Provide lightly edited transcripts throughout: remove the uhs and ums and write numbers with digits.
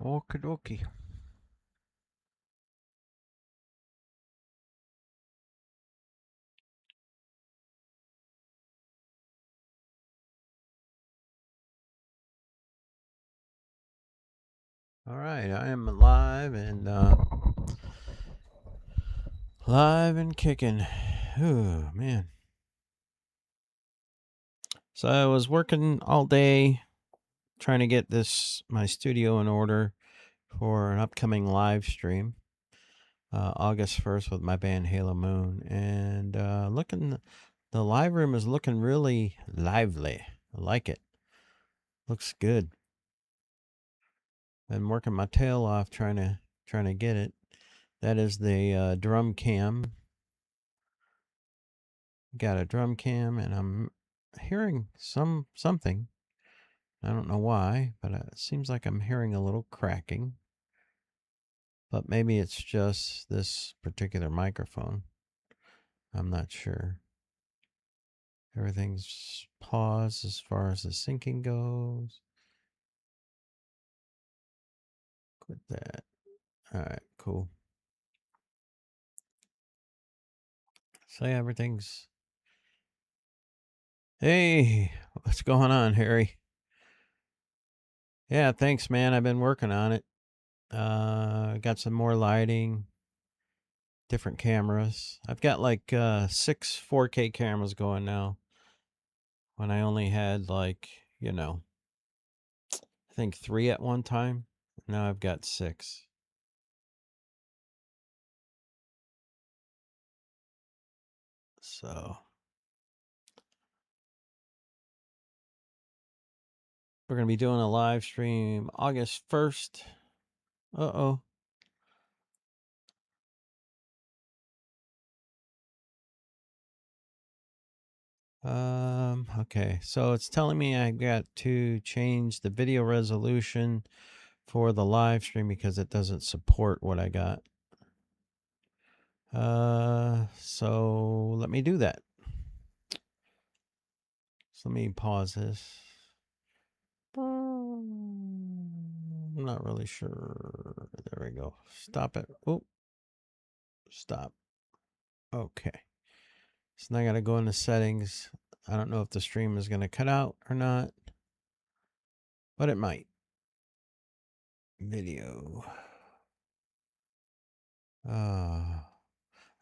Okie dokie. All right, I am live and kicking. Oh man. So I was working all day trying to get my studio in order for an upcoming live stream, August 1st with my band Halo Moon, and the live room is looking really lively. I like it. Looks good. Been working my tail off trying to get it. That is the drum cam. Got a drum cam, and I'm hearing something. I don't know why, but it seems like I'm hearing a little cracking. But maybe it's just this particular microphone. I'm not sure. Everything's paused as far as the syncing goes. Quit that. All right, cool. So yeah, everything's. Hey, what's going on, Harry? Yeah, thanks, man. I've been working on it. Got some more lighting, different cameras. I've got like 6 4K cameras going now. When I only had I think 3 at one time. Now I've got 6. So we're gonna be doing a live stream August 1st. Uh oh. Okay. So it's telling me I got to change the video resolution for the live stream because it doesn't support what I got. So let me do that. So let me pause this. I'm not really sure. There we go. Stop it. Oh, stop. Okay. So now I got to go into settings. I don't know if the stream is going to cut out or not, but it might. Video. All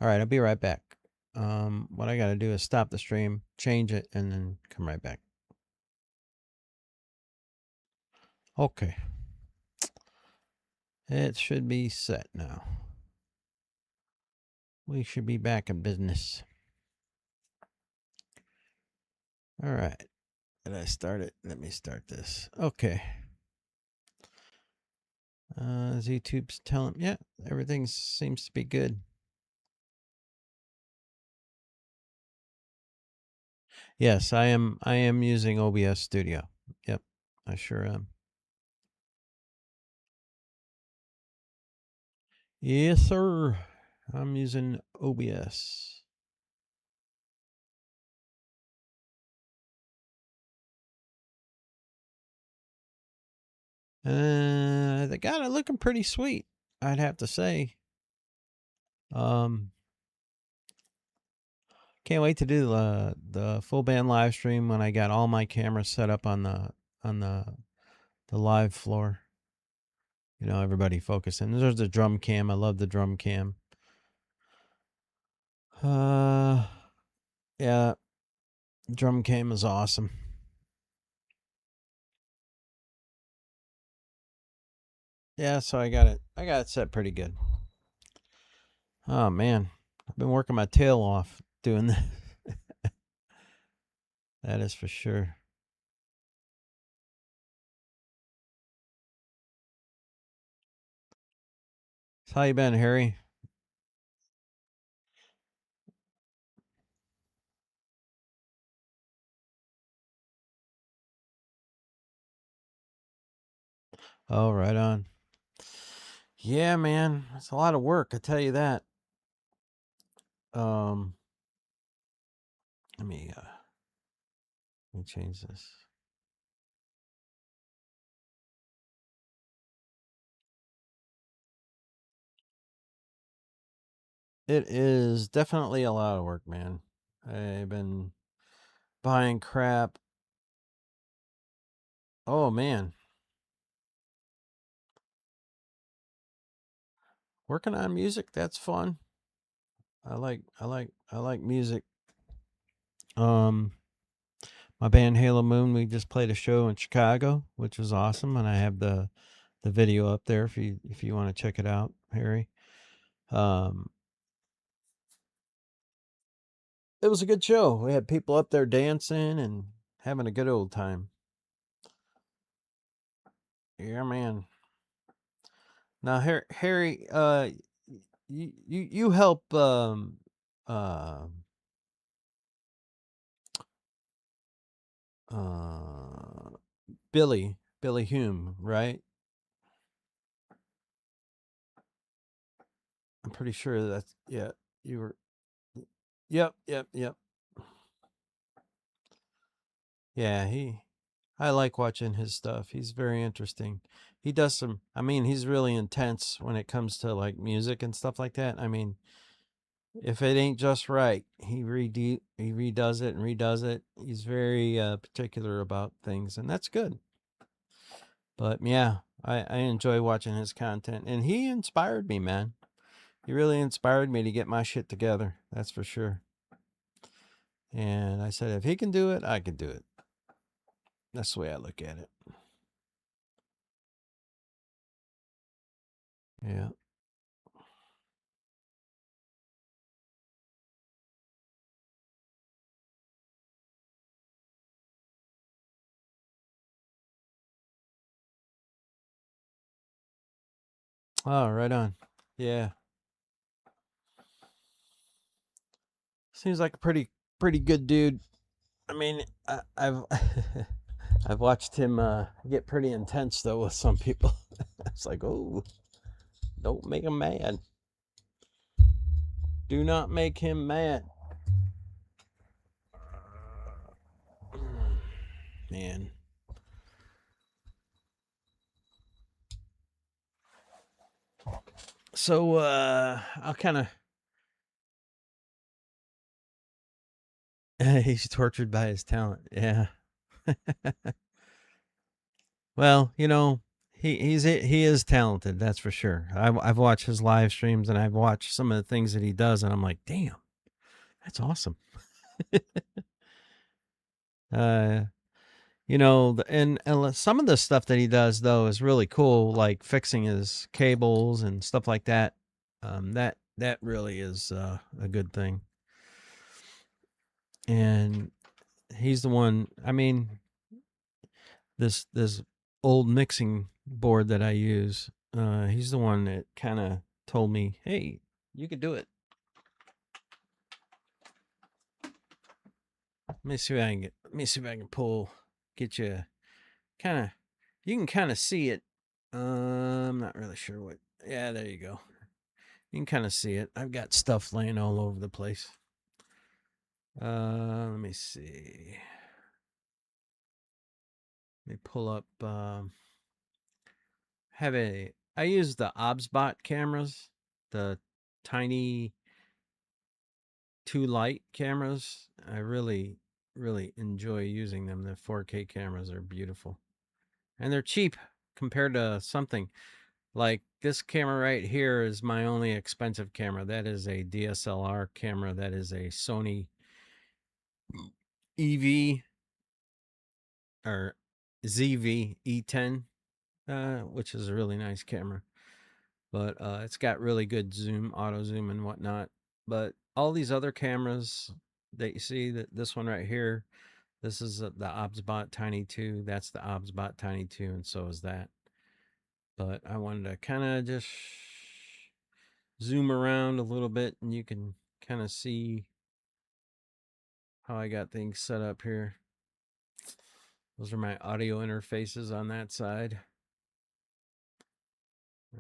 right, I'll be right back. What I got to do is stop the stream, change it, and then come right back. Okay. It should be set now. We should be back in business. All right. Did I start it? Let me start this. Okay. YouTube's telling, yeah, everything seems to be good. Yes, I am. I am using OBS Studio. Yep, I sure am. Yes, sir. I'm using OBS. They got it looking pretty sweet, I'd have to say. Can't wait to do the full band live stream when I got all my cameras set up on the live floor. You know, everybody focusing. There's the drum cam. I love the drum cam. Yeah, drum cam is awesome. Yeah, so I got it set pretty good. Oh man, I've been working my tail off doing that. That is for sure. So how you been, Harry? Oh, right on. Yeah, man, it's a lot of work. I tell you that. Um, let me change this. It is definitely a lot of work, man. I've been buying crap. Oh man, working on music, that's fun. I like music. Um my band Halo Moon, we just played a show in Chicago, which was awesome, and I have the video up there if you want to check it out, Harry. Um it was a good show. We had people up there dancing and having a good old time. Yeah, man. Now, Harry, you help uh uh Billy Hume, right? I'm pretty sure that's yeah. You were. Yep, yep, yep. Yeah, I like watching his stuff. He's very interesting. He does some. I mean, he's really intense when it comes to like music and stuff like that. I mean, if it ain't just right, he redoes it and redoes it. He's very particular about things, and that's good. But yeah, I enjoy watching his content, and he inspired me, man. He really inspired me to get my shit together. That's for sure. And I said, if he can do it, I can do it. That's the way I look at it. Yeah. Oh, right on. Yeah. Seems like a pretty good dude. I mean, I've I've watched him get pretty intense though with some people. It's like, oh, don't make him mad. Do not make him mad. Man. So I'll kind of he's tortured by his talent. Yeah. Well, he is talented. That's for sure. I've watched his live streams and I've watched some of the things that he does, and I'm like, damn, that's awesome. uh, and some of the stuff that he does though is really cool, like fixing his cables and stuff like that. That really is a good thing. And he's the one. I mean, this old mixing board that I use. He's the one that kind of told me, "Hey, you could do it." Let me see if I can get. Let me see if I can get you kind of. You can kind of see it. I'm not really sure what. Yeah, there you go. You can kind of see it. I've got stuff laying all over the place. Let me see. Let me pull up. I use the OBSBot cameras, the tiny 2 light cameras. I really enjoy using them. The 4K cameras are beautiful, and they're cheap compared to something like this camera right here is my only expensive camera. That is a DSLR camera. That is a Sony EV or ZV E10, which is a really nice camera. But it's got really good zoom, auto zoom, and whatnot. But all these other cameras that you see, that this one right here, this is the OBSBot Tiny 2. That's the OBSBot Tiny 2, and so is that. But I wanted to kind of just zoom around a little bit, and you can kind of see how I got things set up here. Those are my audio interfaces on that side.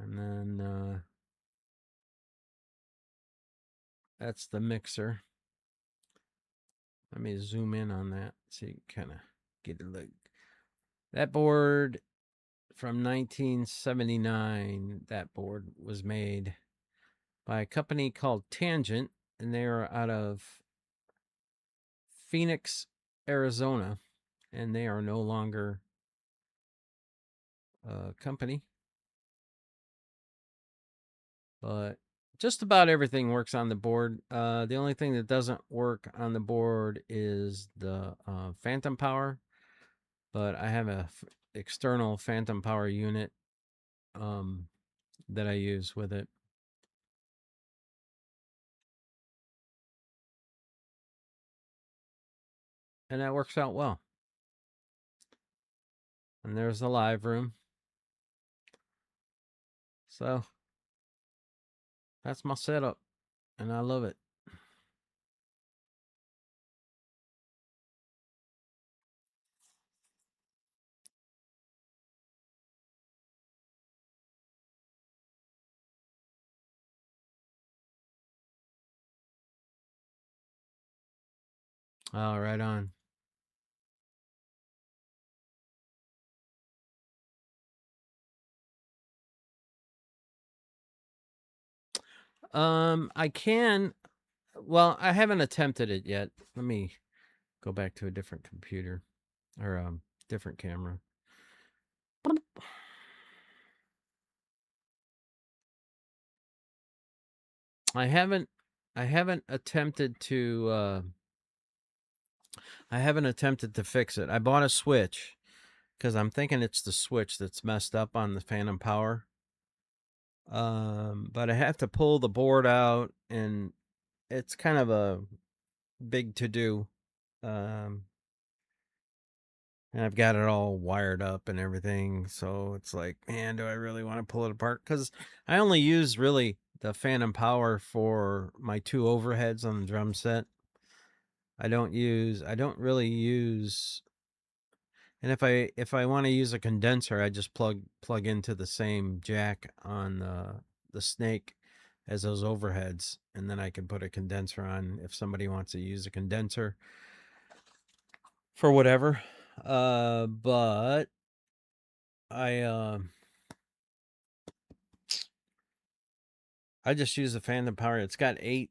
And then that's the mixer. Let me zoom in on that so you can kind of get a look. That board from 1979, that board was made by a company called Tangent, and they are out of Phoenix, Arizona, and they are no longer a company. But just about everything works on the board. The only thing that doesn't work on the board is the phantom power, but I have a external phantom power unit that I use with it. And that works out well. And there's the live room. So that's my setup, and I love it. Oh, right on. I can. Well, I haven't attempted it yet. Let me go back to a different computer or different camera. I haven't attempted to fix it. I bought a switch because I'm thinking it's the switch that's messed up on the phantom power. But I have to pull the board out, and it's kind of a big to do. And I've got it all wired up and everything, so it's like, man, do I really want to pull it apart? Because I only use really the phantom power for my two overheads on the drum set. I don't really use, and if I want to use a condenser, I just plug into the same jack on the snake as those overheads, and then I can put a condenser on if somebody wants to use a condenser for whatever. But I just use the phantom power. It's got eight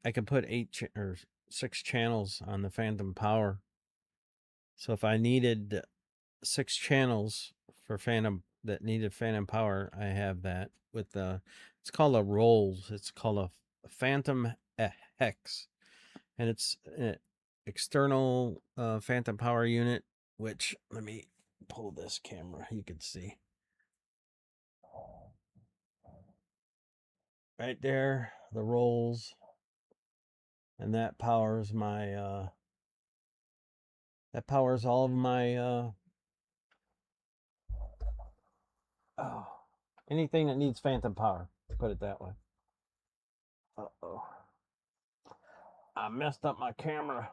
I can put or 6 channels on the phantom power. So if I needed 6 channels for phantom that needed phantom power, I have that with the, it's called a Rolls. It's called a Phantom Hex, and it's an external phantom power unit. Which, let me pull this camera, you can see right there the Rolls, and that powers my that powers all of my oh, anything that needs phantom power, put it that way. Uh-oh, I messed up my camera.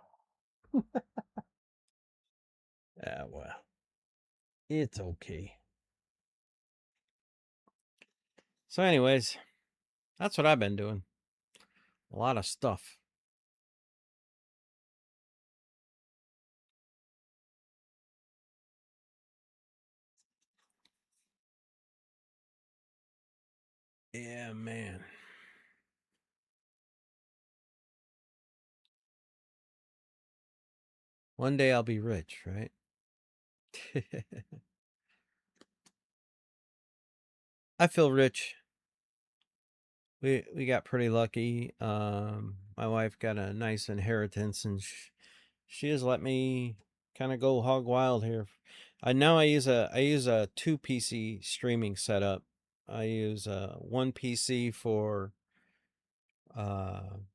Ah, well, it's okay. So anyways, that's what I've been doing. A lot of stuff. Yeah, man. One day I'll be rich, right? I feel rich. We got pretty lucky. My wife got a nice inheritance, and she has let me kind of go hog wild here. I use a 2 PC streaming setup. I use one PC for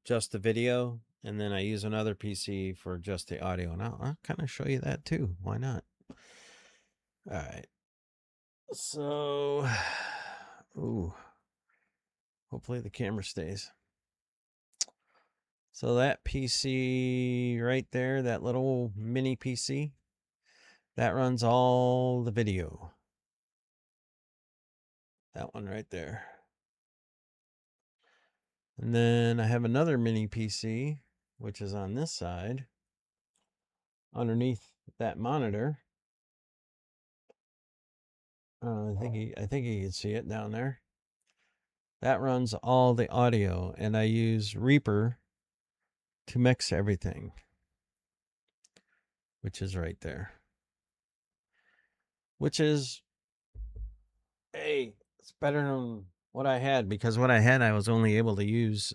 just the video, and then I use another PC for just the audio. And I'll kind of show you that too. Why not? All right. So, ooh, hopefully the camera stays. So that PC right there, that little mini PC, that runs all the video. That one right there. And then I have another mini PC, which is on this side, underneath that monitor. I think you can see it down there. that runs all the audio, and I use Reaper to mix everything, which is right there. Which is, hey, it's better than what I had, because what I had I was only able to use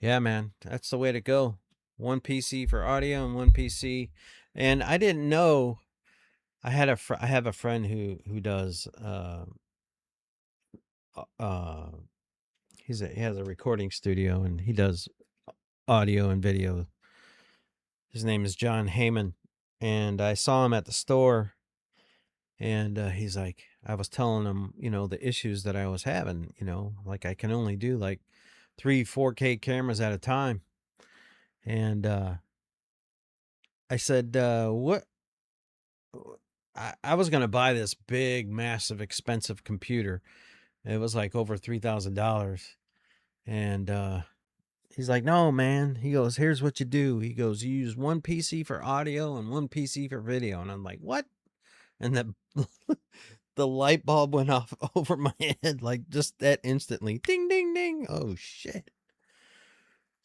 yeah, man, that's the way to go. One PC for audio and one PC. And I didn't know, I have a friend who does uh he has a recording studio, and he does audio and video. His name is John Heyman, and I saw him at the store, and he's like, I was telling him, the issues that I was having, like I can only do like 3 4K cameras at a time. And I said, what? I was going to buy this big, massive, expensive computer. It was like over $3,000. And he's like, no, man. He goes, here's what you do. He goes, you use one PC for audio and one PC for video. And I'm like, what? And the light bulb went off over my head, like just that instantly. Ding, ding, ding. Oh, shit.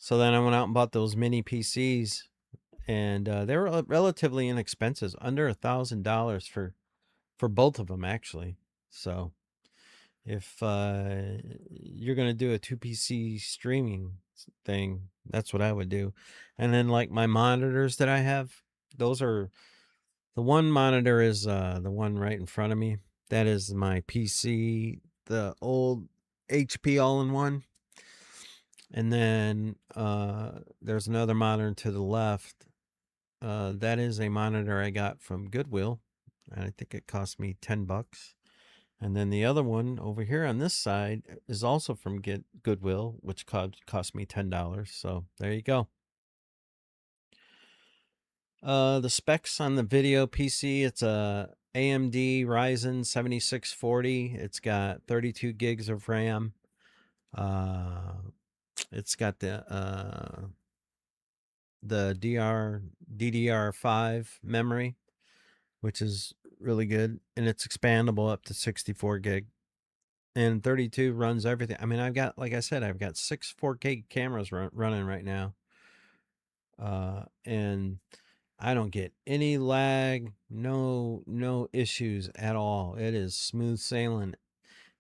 So then I went out and bought those mini PCs, and they were relatively inexpensive, under $1,000 for both of them, actually. So if you're gonna do a 2 PC streaming thing, that's what I would do. And then like my monitors that I have, those are, the one monitor is the one right in front of me. That is my PC, the old HP all-in-one. And then there's another monitor to the left. That is a monitor I got from Goodwill, and I think it cost me $10. And then the other one over here on this side is also from Goodwill, which cost me $10. So there you go. The specs on the video PC, it's a AMD Ryzen 7640. It's got 32 gigs of RAM. It's got the DDR5 memory, which is really good, and it's expandable up to 64 gig. And 32 runs everything. I mean, I've got, like I said, I've got 6 4K cameras running right now. And I don't get any lag, no issues at all. It is smooth sailing.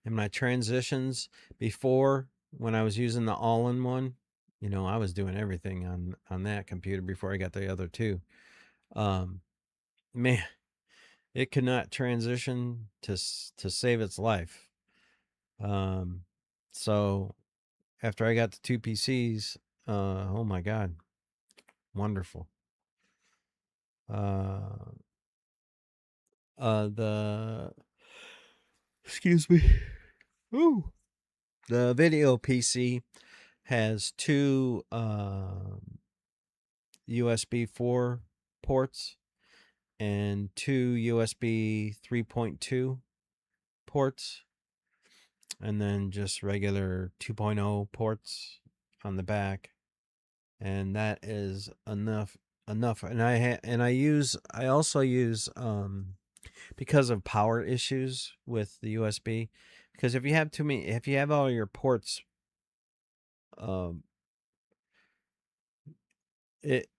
And my transitions before, when I was using the all-in-one, I was doing everything on that computer before I got the other two. Man, it could not transition to save its life. So after I got the 2 PCs, oh my God, wonderful. The excuse me. Ooh. The video PC has 2 USB 4 ports and 2 USB 3.2 ports, and then just regular 2.0 ports on the back, and that is enough. And I also use because of power issues with the USB, because if you have all your ports, it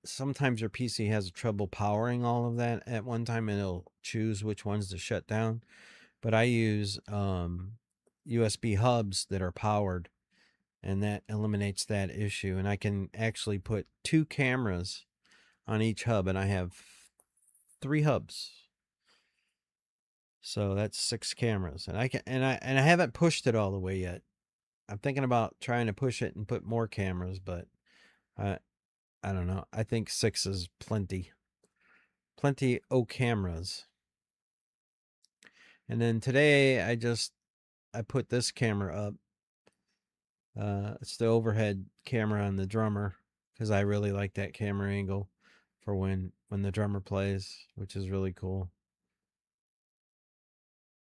sometimes your PC has trouble powering all of that at one time, and it'll choose which ones to shut down. But I use USB hubs that are powered, and that eliminates that issue. And I can actually put 2 cameras on each hub, and I have 3 hubs. So that's 6 cameras, and I haven't pushed it all the way yet. I'm thinking about trying to push it and put more cameras, but I don't know. I think 6 is plenty. Plenty o cameras. And then today I put this camera up. It's the overhead camera on the drummer, because I really like that camera angle for when the drummer plays, which is really cool.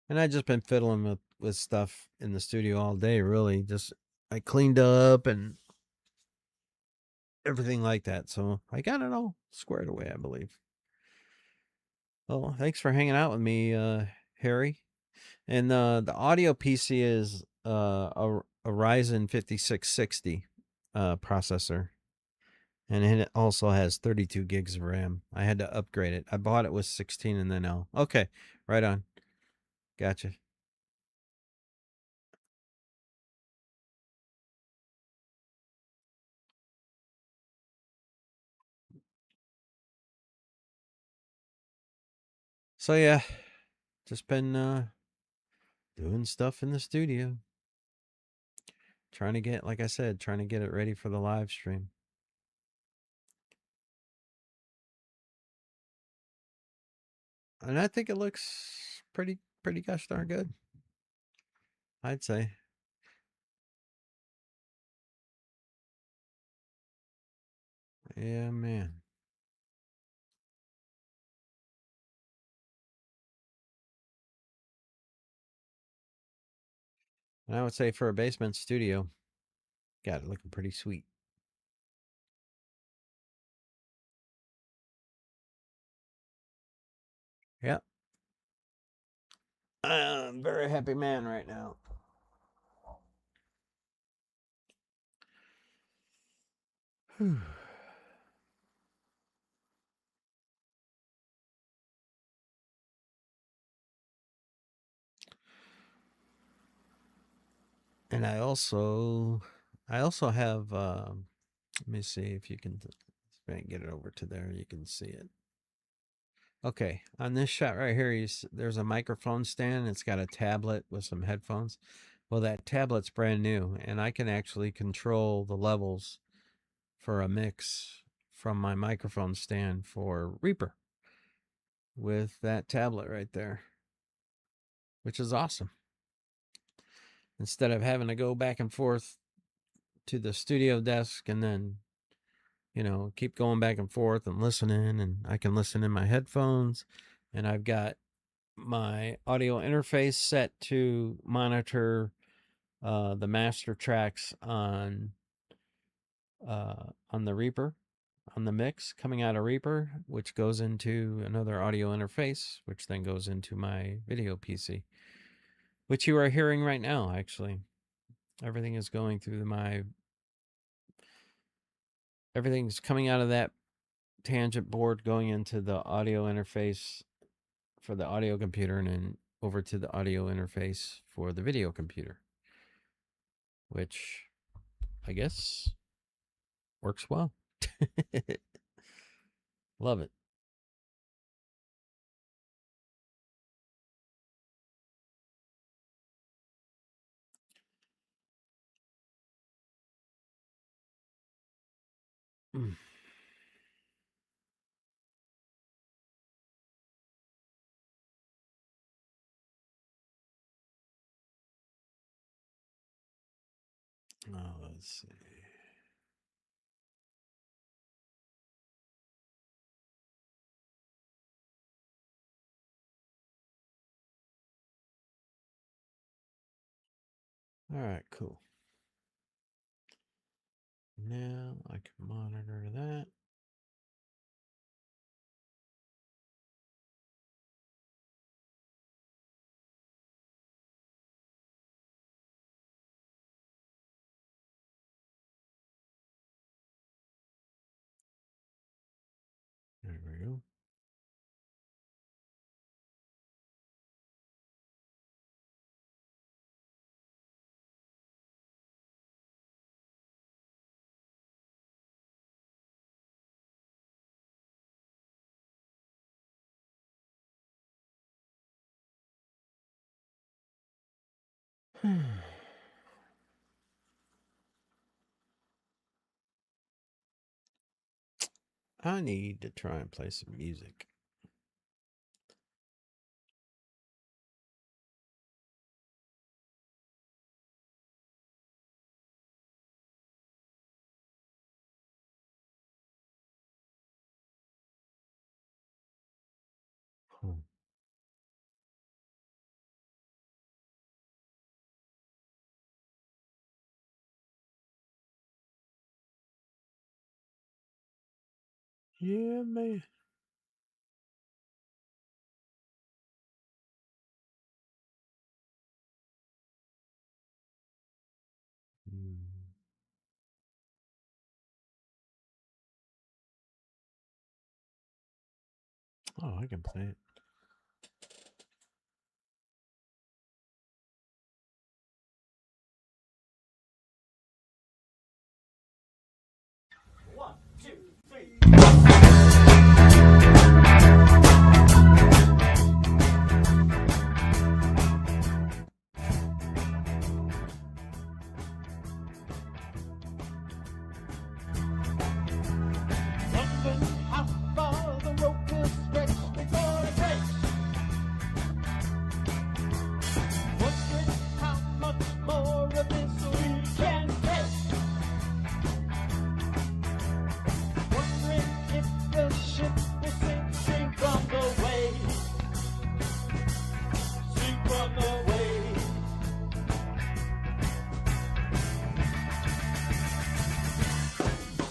And I just been fiddling with stuff in the studio all day, really. Just I cleaned up and everything like that. So I got it all squared away, I believe. Well, thanks for hanging out with me, Harry. And the audio PC is a Ryzen 5660 processor, and it also has 32 gigs of RAM. I had to upgrade it. I bought it with 16, and then okay, right on. Gotcha. So yeah, just been doing stuff in the studio, trying to get, like I said, trying to get it ready for the live stream. And I think it looks pretty gosh darn good, I'd say. Yeah, man. And I would say for a basement studio, got it looking pretty sweet. Yeah. I'm a very happy man right now. And I also have let me see if you can get it over to there, you can see it. Okay, on this shot right here, there's a microphone stand. It's got a tablet with some headphones. Well, that tablet's brand new, and I can actually control the levels for a mix from my microphone stand for Reaper with that tablet right there, which is awesome. Instead of having to go back and forth to the studio desk and then, keep going back and forth and listening, and I can listen in my headphones, and I've got my audio interface set to monitor the master tracks on the Reaper, on the mix coming out of Reaper, which goes into another audio interface, which then goes into my video PC, which you are hearing right now. Actually, everything is going through everything's coming out of that tangent board, going into the audio interface for the audio computer, and then over to the audio interface for the video computer, which I guess works well. Love it. Mm. Oh, let's see. All right, cool. Now I can monitor that. There we go. I need to try and play some music. Hmm. Yeah, man. Oh, I can play it. One, two, three. Wondering how far the rope will stretch before it breaks. Wondering how much more of this we can take. Wondering if the ship will sink from the waves. Sink from the waves.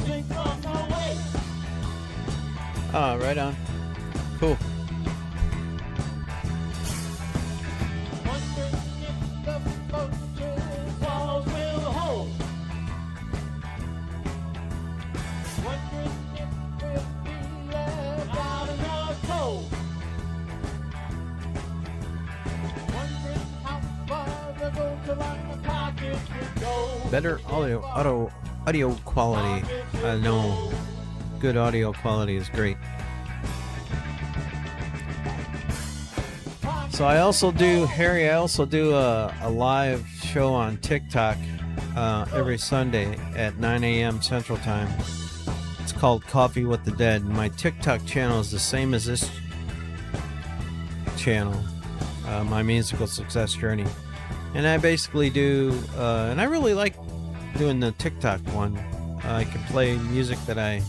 Sink from the waves. Oh, right on. Cool. Wondering if the fortress walls will hold. Wondering if we'll be left out in the cold. Wondering how far the gold to run the pockets would go. Better audio quality. I know good audio quality is great. So I also do, Harry, I also do a live show on TikTok every Sunday at 9 a.m. Central Time. It's called Coffee with the Dead. My TikTok channel is the same as this channel, My Musical Success Journey. And I basically do, and I really like doing the TikTok one. I can play music that I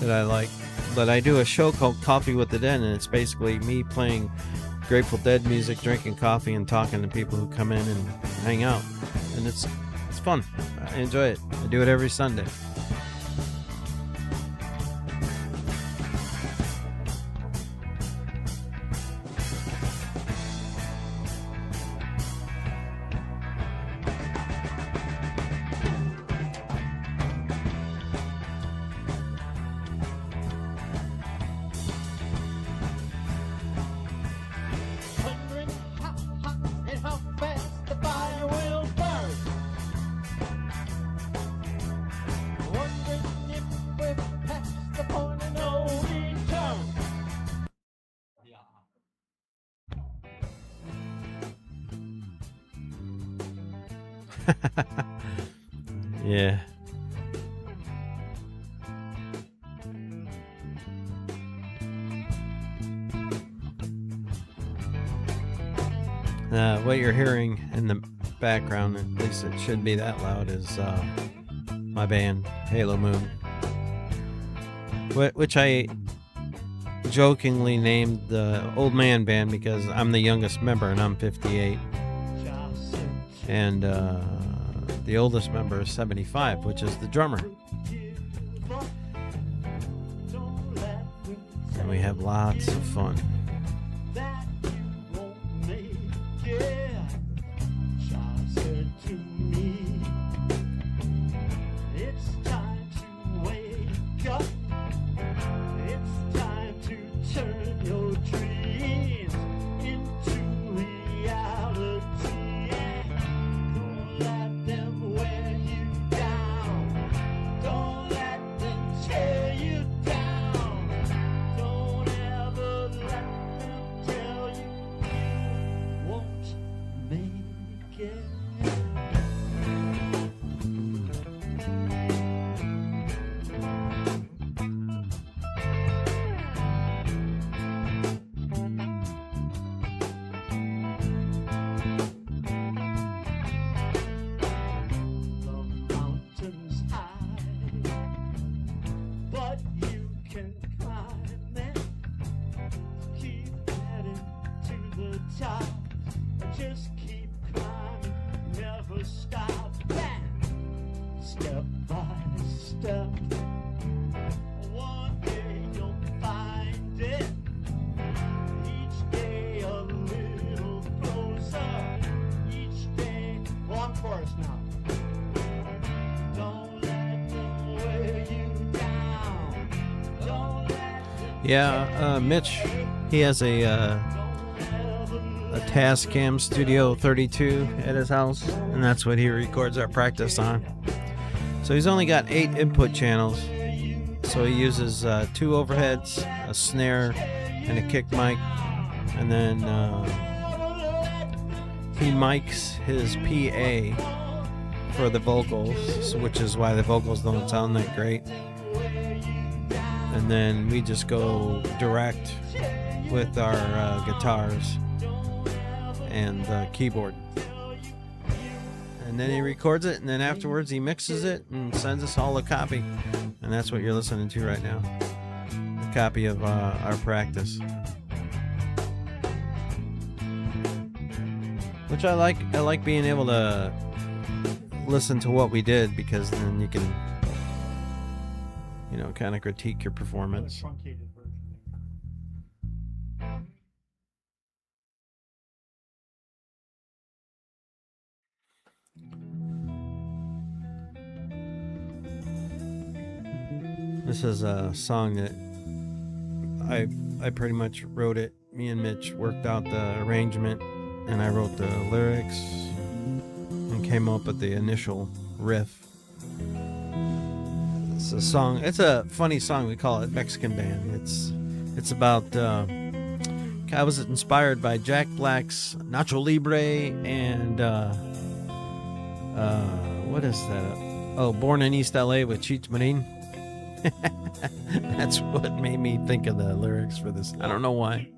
like, but I do a show called Coffee with the Dead, and it's basically me playing Grateful Dead music, drinking coffee, and talking to people who come in and hang out. And it's fun. I enjoy it. I do it every Sunday. Wondering how hot and how fast the fire will burn. Wondering if we're past the point of no return. Yeah. What you're hearing in the background, at least it should be that loud, is my band, Halo Moon. Which I jokingly named the Old Man Band because I'm the youngest member and I'm 58. And the oldest member is 75, which is the drummer. And we have lots of fun. That you won't make it. Child said to me, it's time to wake up. It's time to turn your dreams into reality. Don't let them wear you down. Don't let them tear you down. Don't ever let them tell you you won't make it. The mountains high, but you can climb it. Keep heading to the top. Just keep climbing, never stop. Bang! Step by step. One day you'll find it. Each day a little closer. Each day. One chorus now. Don't let them wear you down. Don't let them Yeah, Mitch, he has a Tascam Studio 32 at his house, and that's what he records our practice on. So he's only got 8 input channels. So he uses 2 overheads, a snare, and a kick mic, and then he mics his PA for the vocals, which is why the vocals don't sound that great. And then we just go direct with our guitars and the keyboard. And then he records it, and then afterwards he mixes it and sends us all a copy. And that's what you're listening to right now. A copy of our practice. Which I like. I like being able to listen to what we did, because then you can, kind of critique your performance. Truncated version. This is a song that I pretty much wrote it. Me and Mitch worked out the arrangement, and I wrote the lyrics and came up with the initial riff. It's a song. It's a funny song. We call it Mexican Band. It's about. I was inspired by Jack Black's Nacho Libre and what is that? Oh, Born in East LA with Cheech Marin. That's what made me think of the lyrics for this. I don't know why.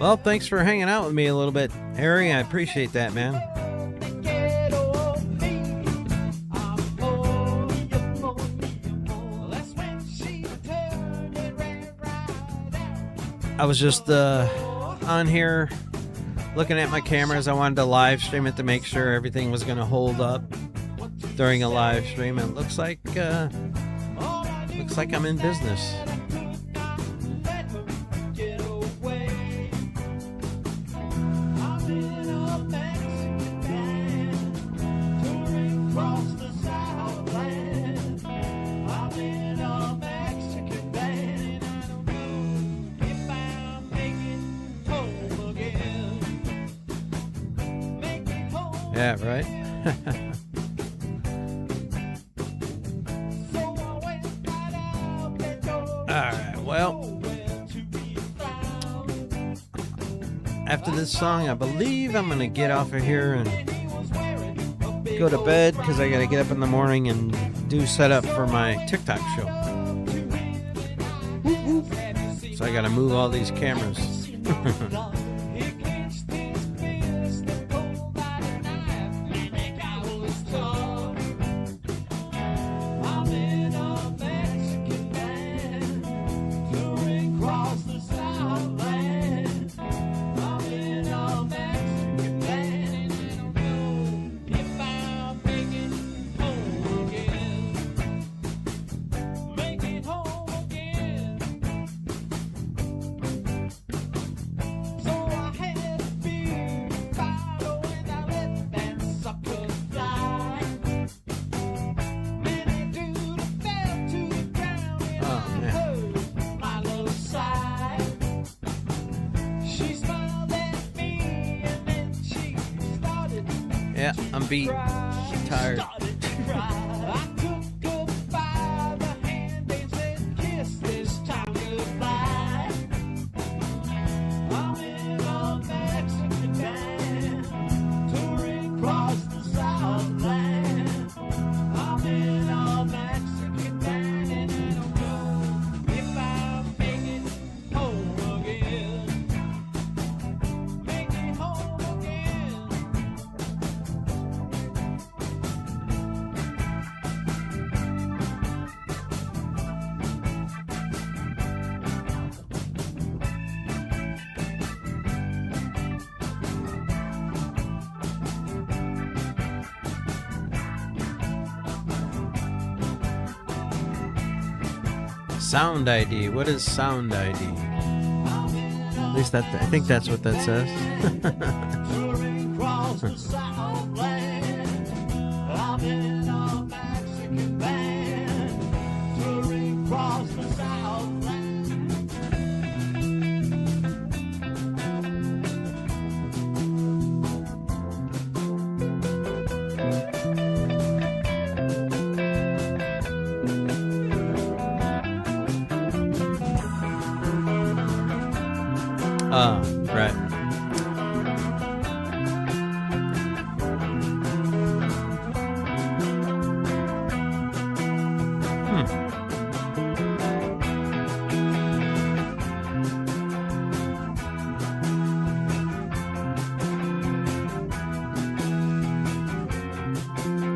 Well, thanks for hanging out with me a little bit, Harry. I appreciate that, man. I was just on here looking at my cameras. I wanted to live stream it to make sure everything was going to hold up during a live stream. And it looks like I'm in business. Yeah, right? Alright, well, after this song, I believe I'm going to get off of here and go to bed, because I got to get up in the morning and do setup for my TikTok show. So I got to move all these cameras. Yeah, I'm beat. Tired. Sound ID. What is Sound ID? At least I think that's what that says. Touring across the Southland. I'm in a Mexican band. Touring across the Southland. Right.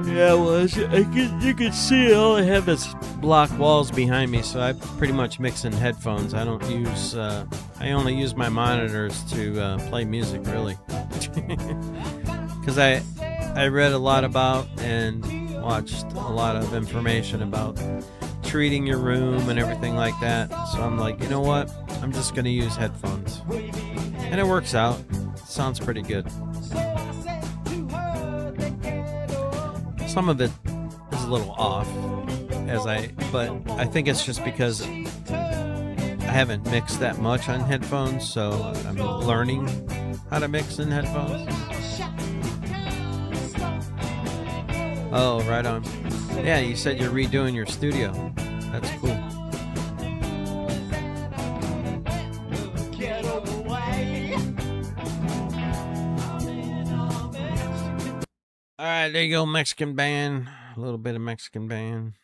Yeah, well, you can see I only have this block walls behind me, so I pretty much mix in headphones. I don't use, I only use my monitors to play music, really. Because I read a lot about and watched a lot of information about treating your room and everything like that. So I'm like, you know what? I'm just going to use headphones. And it works out. Sounds pretty good. Some of it is a little off, but I think it's just because I haven't mixed that much on headphones, so I'm learning how to mix in headphones. Oh, right on. Yeah, you said you're redoing your studio. That's cool. Get away. All right, there you go, Mexican band. A little bit of Mexican band.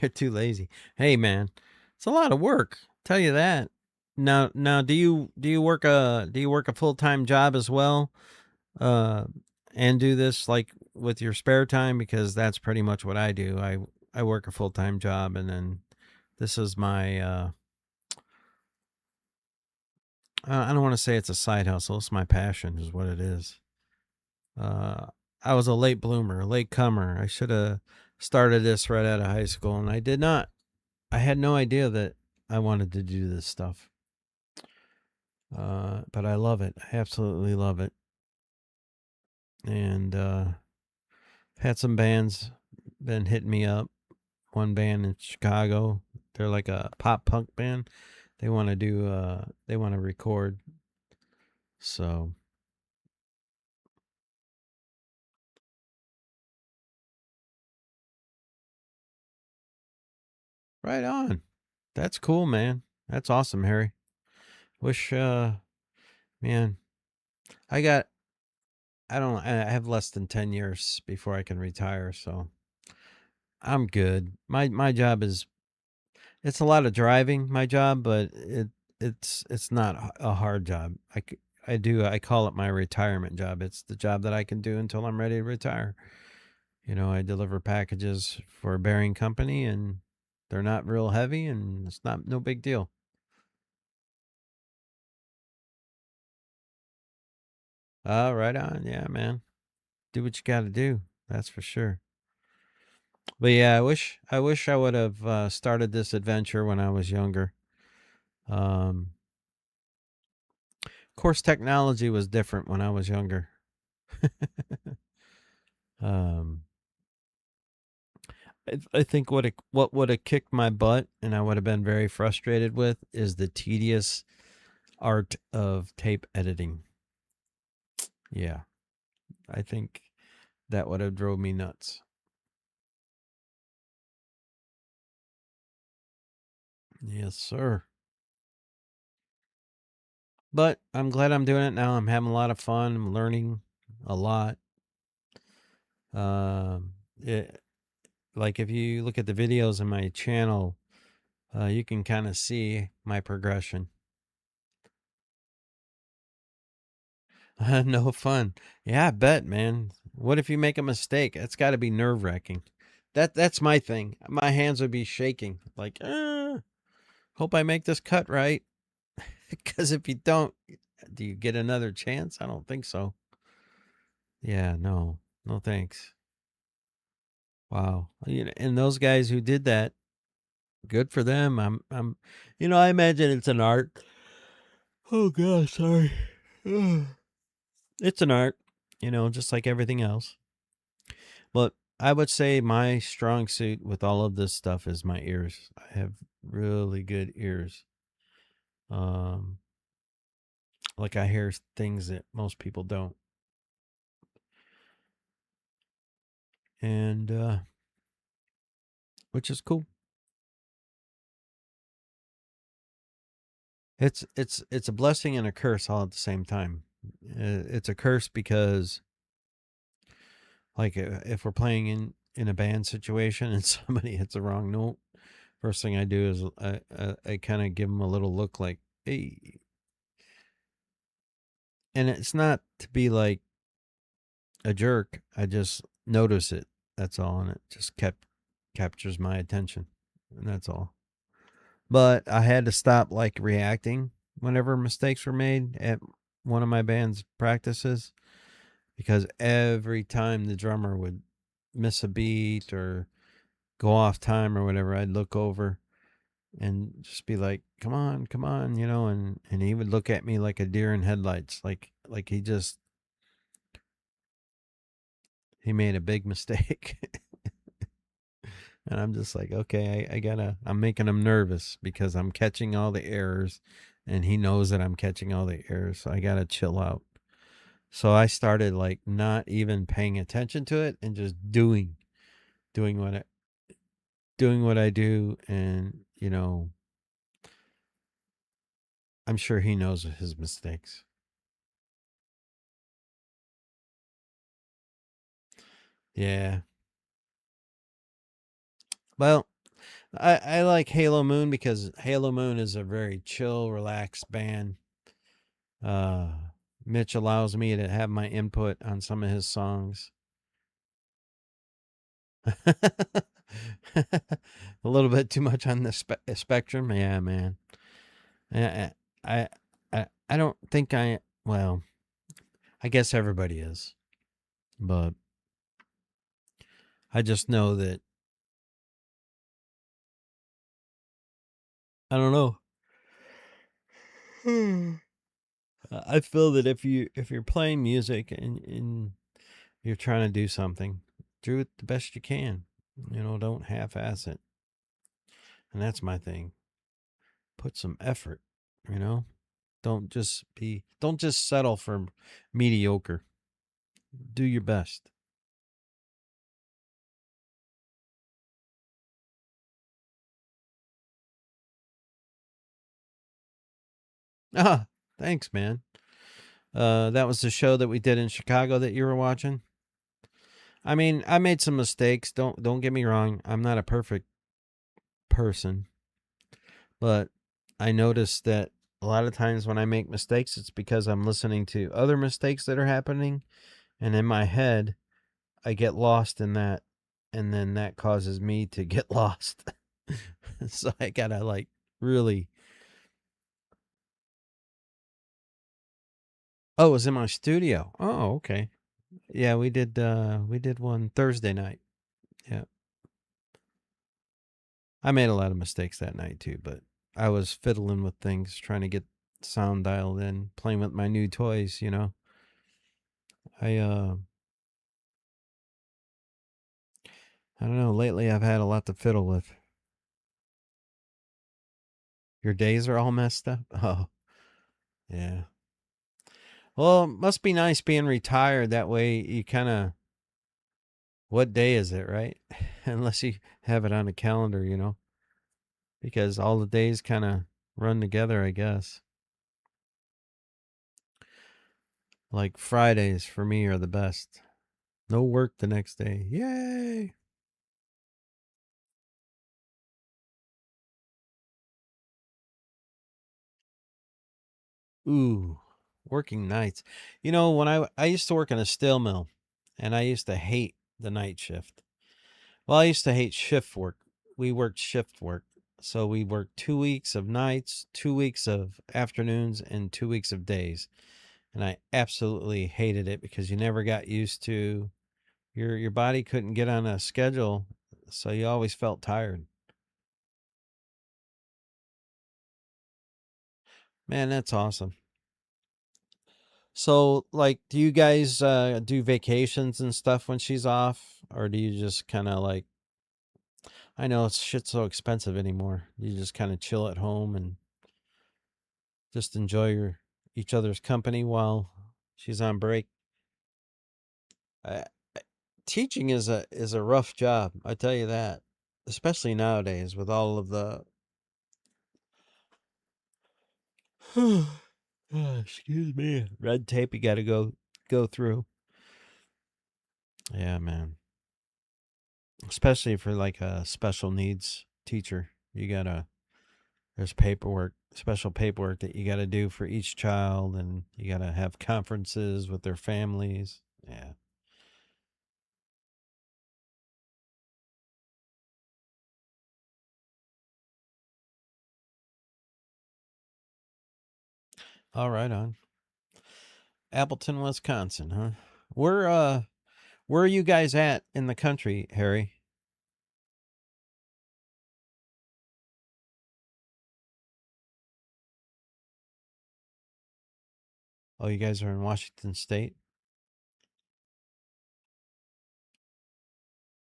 You're too lazy. Hey, man, it's a lot of work. Tell you that. Now, do you work a full-time job as well, and do this like with your spare time? Because that's pretty much what I do. I work a full-time job, and then this is my I don't want to say it's a side hustle. It's my passion, is what it is. I was a late bloomer, a late comer. I should have started this right out of high school, and I did not. I had no idea that I wanted to do this stuff. But I love it. I absolutely love it. And had some bands been hitting me up. One band in Chicago, they're like a pop punk band. They want to do. They want to record. So right on. That's cool, man. That's awesome, Harry. Wish, man, I got. I have less than 10 years before I can retire, so I'm good. My job is it's a lot of driving, my job, but it's not a hard job. I call it my retirement job. It's the job that I can do until I'm ready to retire. You know, I deliver packages for a bearing company, and they're not real heavy, and it's no big deal. Oh, right on. Yeah, man. Do what you got to do. That's for sure. But yeah, I wish I would have started this adventure when I was younger. Of course, technology was different when I was younger. um, I think what would have kicked my butt, and I would have been very frustrated with, is the tedious art of tape editing. Yeah, I think that would have drove me nuts. Yes, sir. But I'm glad I'm doing it now. I'm having a lot of fun. I'm learning a lot. Um, it, like if you look at the videos on my channel, you can kind of see my progression. No fun. Yeah, I bet, man. What if you make a mistake? That's got to be nerve-wracking. That's my thing. My hands would be shaking. Like, hope I make this cut right. Because if you don't, do you get another chance? I don't think so. Yeah, no. No thanks. Wow. And those guys who did that, good for them. I imagine it's an art. Oh gosh, sorry. It's an art, just like everything else. But I would say my strong suit with all of this stuff is my ears. I have really good ears. Um, like I hear things that most people don't, and which is cool. It's a blessing and a curse all at the same time. It's a curse because, like, if we're playing in a band situation and somebody hits the wrong note, first thing I do is I kind of give them a little look like, hey, and it's not to be like a jerk. I just notice it. That's all, and it just captures my attention, and that's all. But I had to stop like reacting whenever mistakes were made at one of my band's practices because every time the drummer would miss a beat or go off time or whatever, I'd look over and just be like, come on, and he would look at me like a deer in headlights, like he made a big mistake. And I'm just like, okay, I'm making him nervous because I'm catching all the errors and he knows that I'm catching all the errors. So I gotta chill out. So I started like not even paying attention to it and just doing what I doing what I do, and I'm sure he knows his mistakes. Yeah. Well, I like Halo Moon because Halo Moon is a very chill, relaxed band. Uh, Mitch allows me to have my input on some of his songs. A little bit too much on the spectrum, yeah, man. I, I, I don't think I. Well, I guess everybody is, but I just know that I don't know. I feel that if you're playing music and you're trying to do something, do it the best you can. Don't half-ass it, and that's my thing. Put some effort. You know, don't just settle for mediocre. Do your best. Ah, thanks, man. That was the show that we did in Chicago that you were watching. I mean, I made some mistakes. Don't get me wrong. I'm not a perfect person, but I noticed that a lot of times when I make mistakes, it's because I'm listening to other mistakes that are happening, and in my head, I get lost in that, and then that causes me to get lost. So I gotta like really. Oh, it was in my studio. Oh, okay. Yeah, we did one Thursday night. Yeah. I made a lot of mistakes that night too, but I was fiddling with things, trying to get sound dialed in, playing with my new toys. I I don't know, lately I've had a lot to fiddle with. Your days are all messed up? Oh, yeah. Well, it must be nice being retired. That way you kind of, what day is it, right? Unless you have it on a calendar, because all the days kind of run together, I guess. Like Fridays for me are the best. No work the next day. Yay! Ooh, working nights. When I used to work in a steel mill, and I used to hate the night shift. Well, I used to hate shift work. We worked shift work. So we worked 2 weeks of nights, 2 weeks of afternoons, and 2 weeks of days. And I absolutely hated it because you never got used to Your body couldn't get on a schedule, so you always felt tired. Man, that's awesome. So, like, do you guys do vacations and stuff when she's off, or do you just kind of like? I know it's shit's so expensive anymore. You just kind of chill at home and just enjoy each other's company while she's on break. Uh, Teaching is a rough job, I tell you that, especially nowadays with all of the excuse me, red tape you got to go through. Yeah, man. Especially for like a special needs teacher, you gotta there's paperwork, special paperwork that you got to do for each child, and you got to have conferences with their families. Yeah. All right, on Appleton, Wisconsin, huh? Where are you guys at in the country, Harry? Oh, you guys are in Washington State?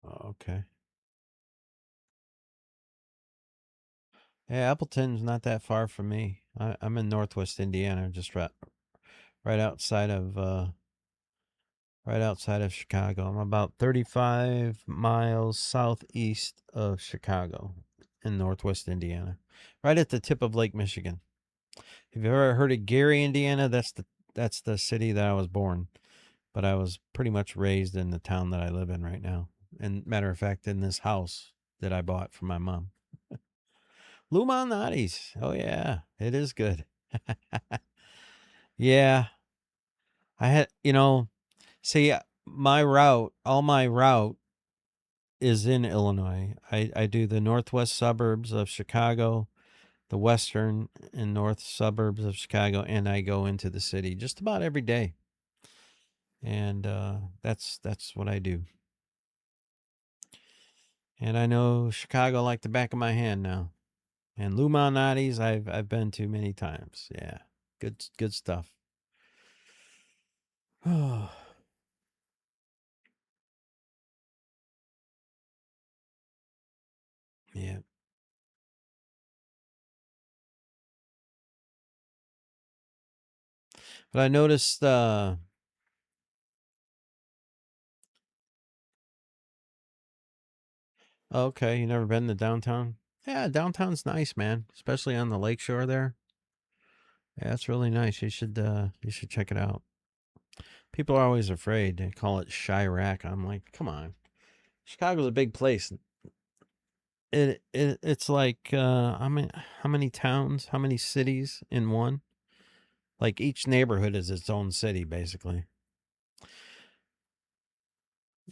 Oh, okay. Yeah, Appleton's not that far from me. I'm in Northwest Indiana, just right outside of right outside of Chicago. I'm about 35 miles southeast of Chicago in Northwest Indiana, right at the tip of Lake Michigan. Have you ever heard of Gary, Indiana? That's the city that I was born, but I was pretty much raised in the town that I live in right now. And matter of fact, in this house that I bought from my mom. Lou Malnati's. Oh yeah, it is good. Yeah, I had, see, all my route is in Illinois. I do the northwest suburbs of Chicago, the western and north suburbs of Chicago, and I go into the city just about every day. And that's what I do. And I know Chicago like the back of my hand now. And Lou Malnati's I've been to many times. Yeah. Good stuff. Oh, yeah. But I noticed okay, you never been to downtown? Yeah, downtown's nice, man, especially on the lakeshore there. Yeah, it's really nice. You should check it out. People are always afraid. They call it Chirac. I'm like, come on. Chicago's a big place. It's like how many towns, how many cities in one? Like each neighborhood is its own city basically.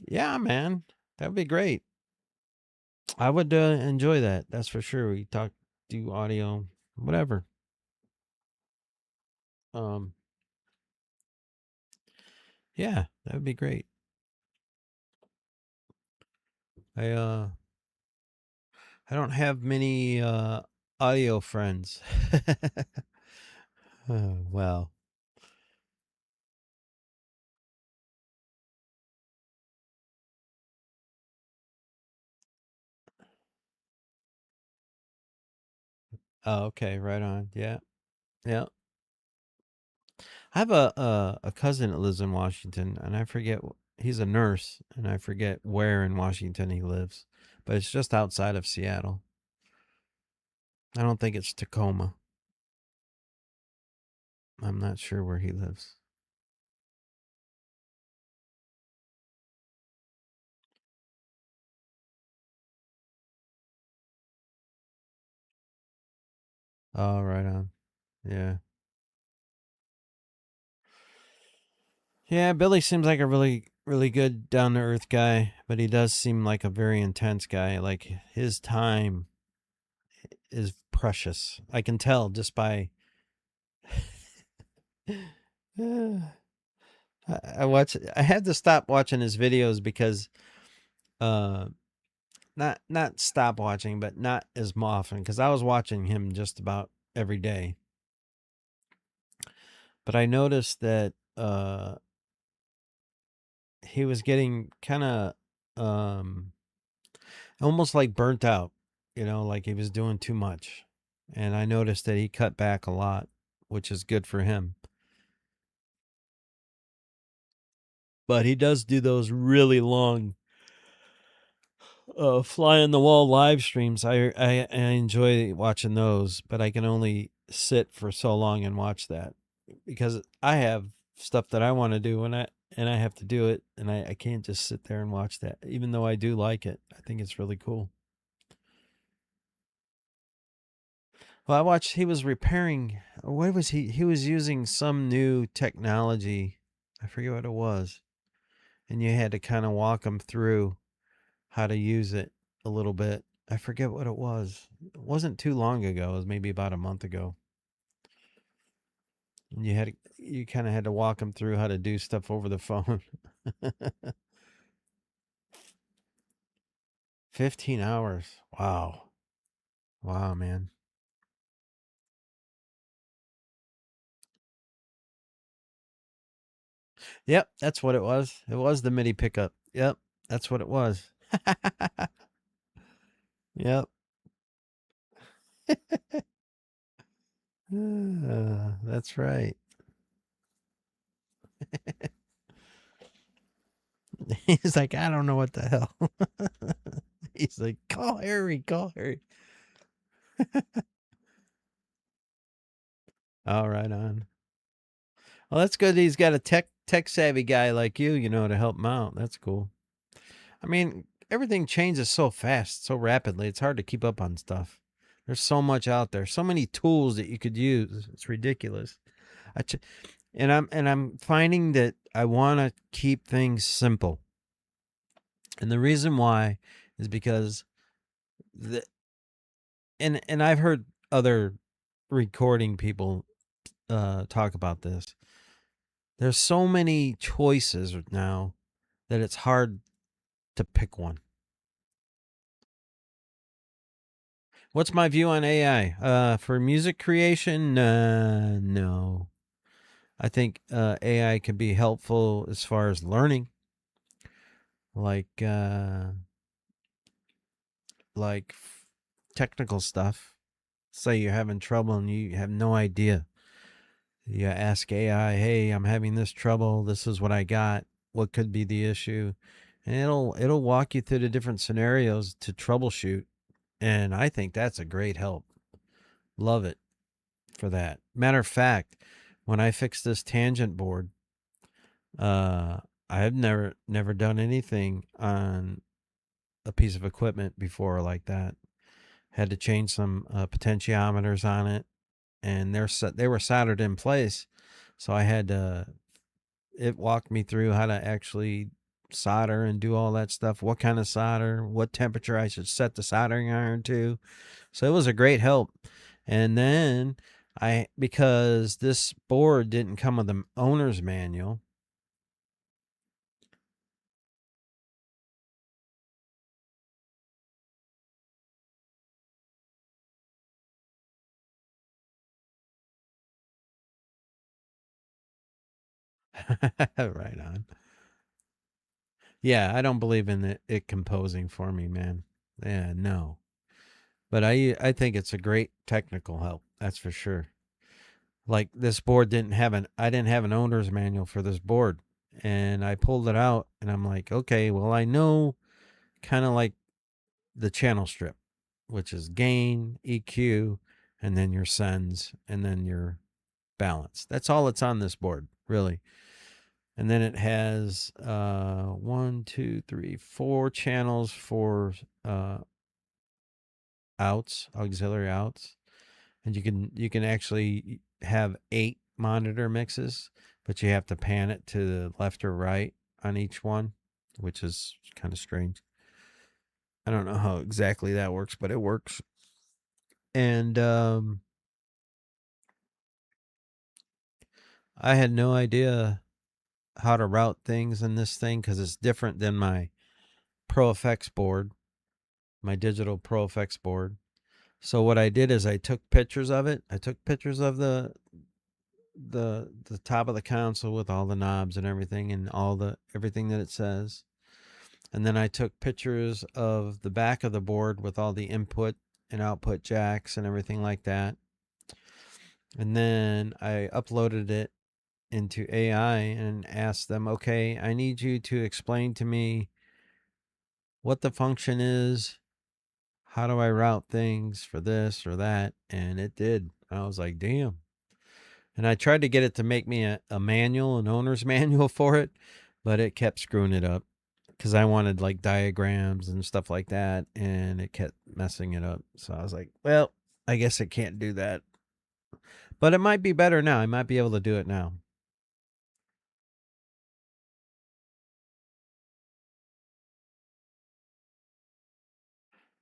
Yeah, man. That would be great. I would enjoy that. That's for sure. We talk, do audio, whatever. Um, yeah, that would be great. I uh, I don't have many audio friends. Well, oh, okay, right on. Yeah, yeah. I have a cousin that lives in Washington, and I forget he's a nurse, and I forget where in Washington he lives, but it's just outside of Seattle. I don't think it's Tacoma. I'm not sure where he lives. Oh, right on. Yeah. Yeah, Billy seems like a really good down to earth guy, but he does seem like a very intense guy. Like his time is precious. I can tell just by I had to stop watching his videos because uh not stop watching, but not as often because I was watching him just about every day. But I noticed that he was getting kind of um almost like burnt out, like he was doing too much. And I noticed that he cut back a lot, which is good for him. But he does do those really long fly on the wall live streams. I enjoy watching those, but I can only sit for so long and watch that because I have stuff that I want to do and I have to do it, and I can't just sit there and watch that, even though I do like it. I think it's really cool. Well, I watched he was repairing, what was he was using some new technology. I forget what it was. And you had to kind of walk him through how to use it a little bit. I forget what it was. It wasn't too long ago. It was maybe about a month ago. And you kind of had to walk him through how to do stuff over the phone. 15 hours. Wow. Wow, man. Yep, that's what it was. It was the MIDI pickup. Yep, that's what it was. Yep. That's right. He's like, I don't know what the hell. He's like, call Harry, call Harry. All right, on. Well, that's good. He's got a tech savvy guy like you, to help him out. That's cool. I mean, everything changes so fast, so rapidly. It's hard to keep up on stuff. There's so much out there, so many tools that you could use. It's ridiculous. I ch- and I'm finding that I want to keep things simple. And the reason why is because the and I've heard other recording people talk about this. There's so many choices now that it's hard to pick one. What's my view on AI? For music creation, no. I think AI can be helpful as far as learning, like like technical stuff. Say you're having trouble and you have no idea. You ask AI, "Hey, I'm having this trouble. This is what I got. What could be the issue?" And it'll walk you through the different scenarios to troubleshoot. And I think that's a great help. Love it for that. Matter of fact, when I fixed this tangent board, uh, I have never done anything on a piece of equipment before like that. Had to change some potentiometers on it, and they were soldered in place. So I had to. It walked me through how to actually solder and do all that stuff. What kind of solder? What temperature I should set the soldering iron to? So it was a great help. And then because this board didn't come with an owner's manual. Right on. Yeah, I don't believe in it composing for me, man. Yeah, no. But I think it's a great technical help. That's for sure. Like this board I didn't have an owner's manual for this board, and I pulled it out and I'm like, okay, well I know kind of like the channel strip, which is gain, EQ, and then your sends, and then your balance. That's all it's on this board, really. And then it has 1, 2, 3, 4 channels for outs, auxiliary outs, and you can actually have 8 monitor mixes, but you have to pan it to the left or right on each one, which is kind of strange. I don't know how exactly that works, but it works. And I had no idea how to route things in this thing because it's different than my Pro Effects board, my digital Pro Effects board. So what I did is I took pictures of it. I took pictures of the top of the console with all the knobs and everything and everything that it says. And then I took pictures of the back of the board with all the input and output jacks and everything like that. And then I uploaded it into AI and asked them, okay, I need you to explain to me what the function is. How do I route things for this or that? And it did. I was like, damn. And I tried to get it to make me a manual, an owner's manual for it, but it kept screwing it up because I wanted like diagrams and stuff like that, and it kept messing it up. So I was like, well, I guess it can't do that. But it might be better now. I might be able to do it now.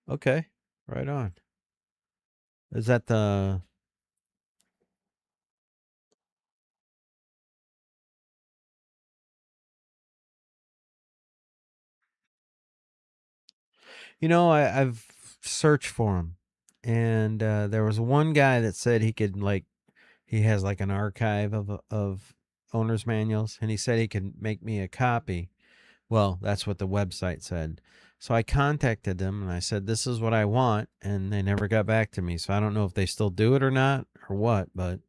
Okay, right on. Is that the... I've searched for him, and there was one guy that said he could he has like an archive of owner's manuals, and he said he could make me a copy. Well, that's what the website said. So I contacted them and I said, this is what I want. And they never got back to me. So I don't know if they still do it or not or what, but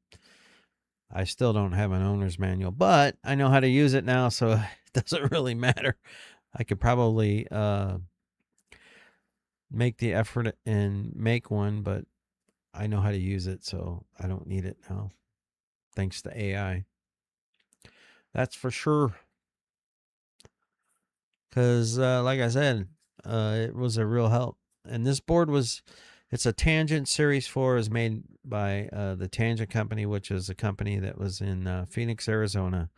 I still don't have an owner's manual. But I know how to use it now, so it doesn't really matter. I could probably make the effort and make one, but I know how to use it, so I don't need it now. Thanks to AI. That's for sure. Because, like I said, it was a real help. And this board it's a Tangent Series 4, is made by the Tangent Company, which is a company that was in Phoenix, Arizona.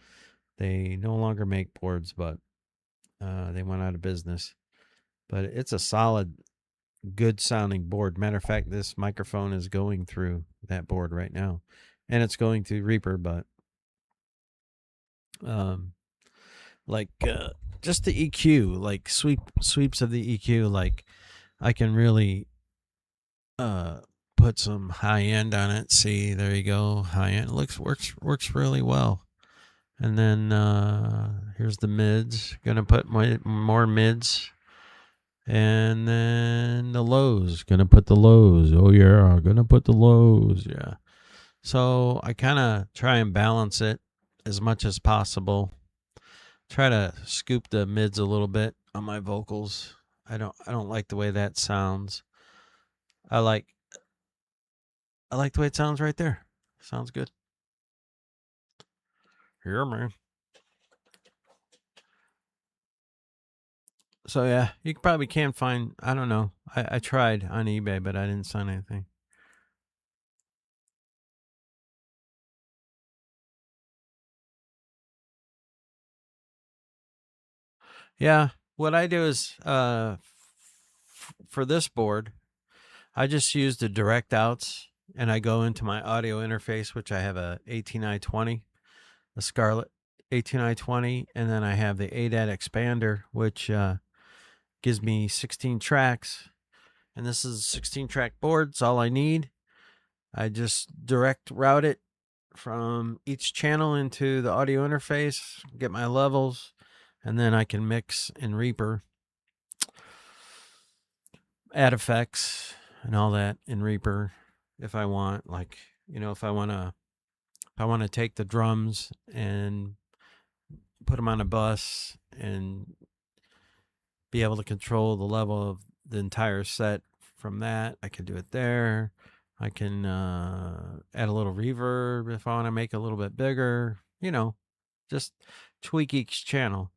They no longer make boards, but they went out of business. But it's a solid, good sounding board. Matter of fact, this microphone is going through that board right now. And it's going through Reaper, but just the EQ, like sweeps of the EQ, like I can really put some high end on it. See, there you go, high end. Works really well. And then here's the mids. Gonna put more mids, and then the lows. Gonna put the lows. Oh yeah, gonna put the lows. Yeah. So I kind of try and balance it as much as possible. Try to scoop the mids a little bit on my vocals. I don't like the way that sounds. I like the way it sounds right there. Sounds good. Here, man. So yeah, you probably can find. I don't know. I tried on eBay, but I didn't find anything. Yeah, what I do is for this board, I just use the direct outs, and I go into my audio interface, which I have a 18i20, a Scarlett 18i20, and then I have the ADAT expander, which gives me 16 tracks. And this is a 16 track board. It's all I need. I just direct route it from each channel into the audio interface, get my levels, and then I can mix in Reaper, add effects and all that in Reaper if I want. Like, if I want to take the drums and put them on a bus and be able to control the level of the entire set from that, I can do it there. I can add a little reverb if I want to make it a little bit bigger, just tweak each channel.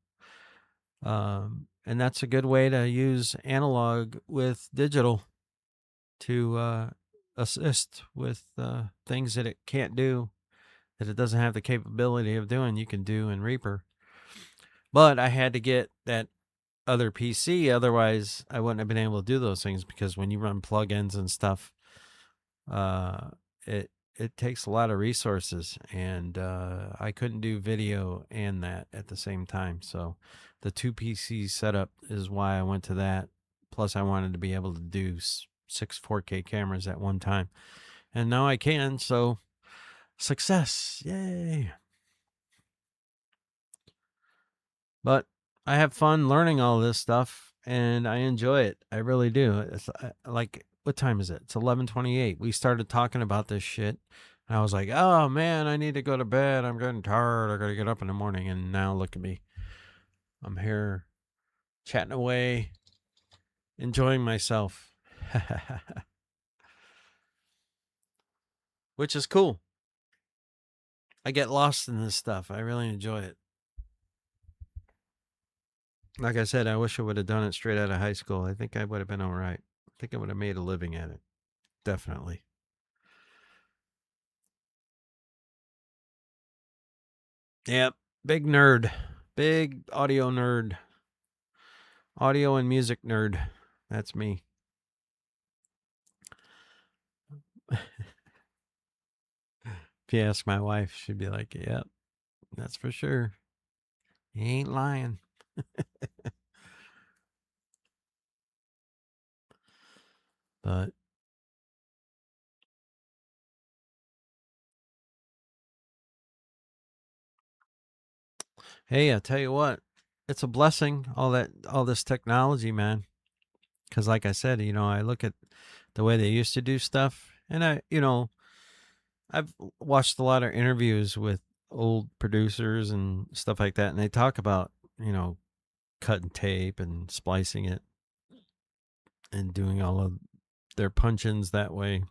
And that's a good way to use analog with digital to assist with things that it can't do, that it doesn't have the capability of doing, you can do in Reaper. But I had to get that other PC, otherwise I wouldn't have been able to do those things, because when you run plugins and stuff, it takes a lot of resources, and I couldn't do video and that at the same time. So the two PC setup is why I went to that. Plus, I wanted to be able to do six 4K cameras at one time, and now I can. So success, yay! But I have fun learning all this stuff, and I enjoy it. I really do. It's like, what time is it? It's 11:28. We started talking about this shit, and I was like, "Oh man, I need to go to bed. I'm getting tired. I got to get up in the morning." And now look at me. I'm here chatting away, enjoying myself, which is cool. I get lost in this stuff. I really enjoy it. Like I said, I wish I would have done it straight out of high school. I think I would have been all right. I think I would have made a living at it. Definitely. Yep. Big nerd. Big audio nerd. Audio and music nerd. That's me. If you ask my wife, she'd be like, "Yep, that's for sure. You ain't lying." But hey, I tell you what, it's a blessing, all this technology, man. Because like I said, I look at the way they used to do stuff, and I've watched a lot of interviews with old producers and stuff like that, and they talk about, cutting tape and splicing it and doing all of their punch-ins that way.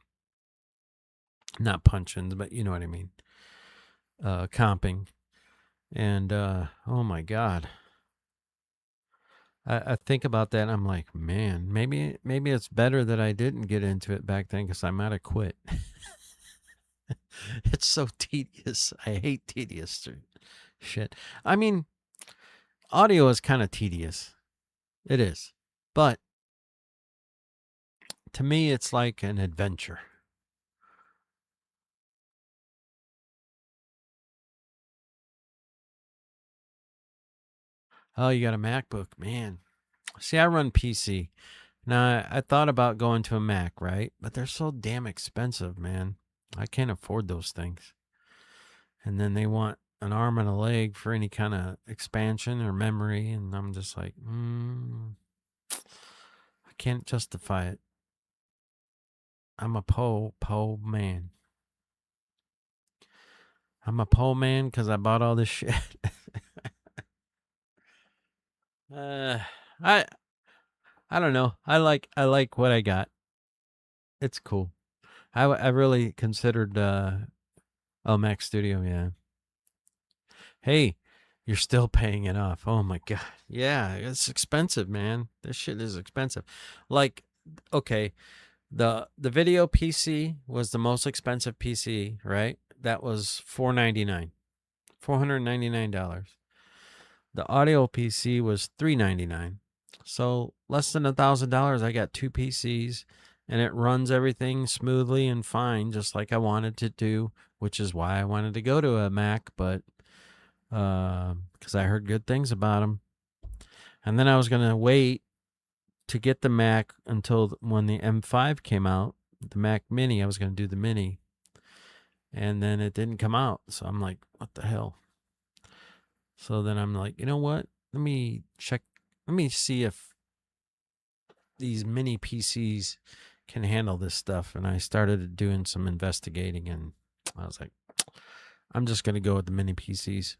Not punch-ins, but you know what I mean. Comping. And oh my God. I think about that and I'm like, man, maybe it's better that I didn't get into it back then because I might have quit. It's so tedious. I hate tedious shit. I mean, audio is kind of tedious. It is. But to me, it's like an adventure. Oh, you got a MacBook, man. See, I run PC. Now, I thought about going to a Mac, right? But they're so damn expensive, man. I can't afford those things. And then they want an arm and a leg for any kind of expansion or memory. And I'm just like, I can't justify it. I'm a po man. I'm a po man because I bought all this shit. I don't know. I like what I got. It's cool. I really considered Mac Studio, yeah. Hey, you're still paying it off. Oh my God. Yeah, it's expensive, man. This shit is expensive. Like, okay, the video PC was the most expensive PC, right? That was $499. $499. The audio PC was $399. So less than $1,000. I got two PCs, and it runs everything smoothly and fine, just like I wanted to do, which is why I wanted to go to a Mac, but because I heard good things about them. And then I was going to wait to get the Mac until when the M5 came out, the Mac Mini. I was going to do the Mini. And then it didn't come out. So I'm like, what the hell? So then I'm like, you know what? Let me see if these mini PCs can handle this stuff. And I started doing some investigating, and I was like, I'm just going to go with the mini PCs.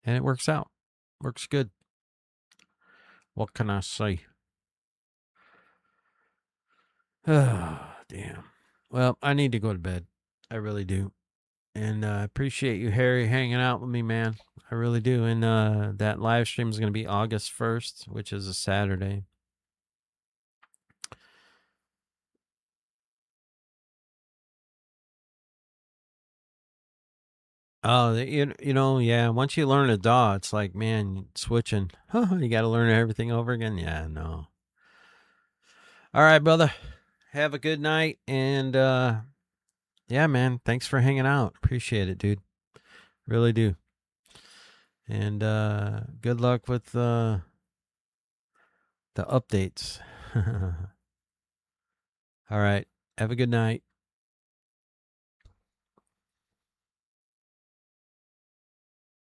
And it works out. Works good. What can I say? Oh, damn. Well, I need to go to bed. I really do. And I appreciate you, Harry, hanging out with me, man. I really do. And that live stream is going to be August 1st, which is a Saturday. Oh, yeah. Once you learn a DAW, it's like, man, switching. You got to learn everything over again. Yeah, no. All right, brother. Have a good night, and Yeah, man. Thanks for hanging out. Appreciate it, dude. Really do. And good luck with the updates. All right. Have a good night.